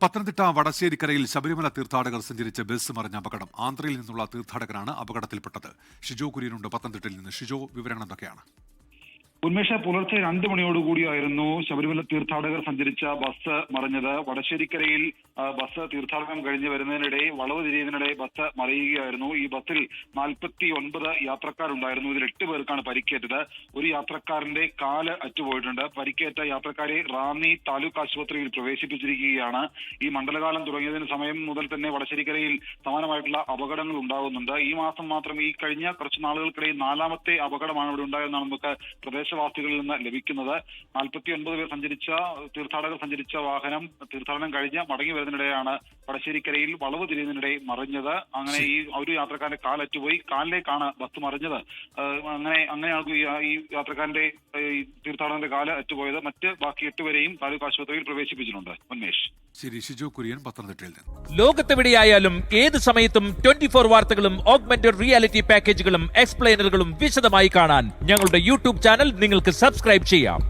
പത്തനംതിട്ട വടശ്ശേരിക്കരയിൽ ശബരിമല തീർത്ഥാടകർ സഞ്ചരിച്ച ബസ് മറിഞ്ഞ അപകടം. ആന്ധ്രയിൽ നിന്നുള്ള തീർത്ഥാടകരാണ് അപകടത്തിൽപ്പെട്ടത്. ഷിജോ കുര്യനുണ്ട് പത്തനംതിട്ടയിൽ നിന്ന്. ഷിജോ, വിവരങ്ങൾ എന്തൊക്കെയാണ്? ഉന്മേഷ പുലർച്ചെ 2 മണിയോടുകൂടിയായിരുന്നു ശബരിമല തീർത്ഥാടകർ സഞ്ചരിച്ച ബസ് മറിഞ്ഞത്. വടശ്ശേരിക്കരയിൽ ബസ് തീർത്ഥാടനം കഴിഞ്ഞ് വരുന്നതിനിടെ വളവ് തിരിയുന്നതിനിടെ ബസ് മറിയുകയായിരുന്നു. ഈ ബസ്സിൽ 49 യാത്രക്കാരുണ്ടായിരുന്നു. ഇതിൽ 8 പേർക്കാണ് പരിക്കേറ്റത്. ഒരു യാത്രക്കാരന്റെ കാല് അറ്റുപോയിട്ടുണ്ട്. പരിക്കേറ്റ യാത്രക്കാരെ റാന്നി താലൂക്ക് ആശുപത്രിയിൽ പ്രവേശിപ്പിച്ചിരിക്കുകയാണ്. ഈ മണ്ഡലകാലം തുടങ്ങിയതിന് സമയം മുതൽ തന്നെ വടശ്ശേരിക്കരയിൽ സമാനമായിട്ടുള്ള അപകടങ്ങൾ ഉണ്ടാകുന്നുണ്ട്. ഈ മാസം മാത്രം ഈ കഴിഞ്ഞ കുറച്ച് നാളുകൾക്കിടയിൽ 4ാമത്തെ അപകടമാണ് ഇവിടെ ഉണ്ടായതെന്നാണ് നമുക്ക് പ്രദേശവാസികളിൽ നിന്ന് ലഭിക്കുന്നത്. 49 പേർ തീർത്ഥാടകർ സഞ്ചരിച്ച വാഹനം തീർത്ഥാടനം കഴിഞ്ഞ് മടങ്ങി വരുന്നതിനിടെയാണ് വടശ്ശേരിക്കരയിൽ വളവ് തിരിയുന്നതിനിടെ മറിഞ്ഞത്. അങ്ങനെ ഈ ഒരു യാത്രക്കാരന്റെ കാലറ്റുപോയി. കാലിലേക്കാണ് ബസ് മറിഞ്ഞത്. അങ്ങനെയാണ് ഈ യാത്രക്കാരന്റെ തീർത്ഥാടകന്റെ കാല് അറ്റുപോയത്. ബാക്കി 8 പേരെയും താലൂക്ക് ആശുപത്രിയിൽ പ്രവേശിപ്പിച്ചിട്ടുണ്ട്. ഉന്മേഷ്. ശരി, ഷിജോ കുര്യൻ പത്തനംതിട്ടയിൽ നിന്ന്. ലോകത്തെവിടെയായാലും ഏത് സമയത്തും 24 വാർത്തകളും ഓഗ്മെന്റഡ് റിയാലിറ്റി പാക്കേജുകളും എക്സ്പ്ലെയിനറുകളും വിശദമായി കാണാൻ ഞങ്ങളുടെ യൂട്യൂബ് ചാനൽ നിങ്ങൾക്ക് സബ്സ്ക്രൈബ് ചെയ്യാം.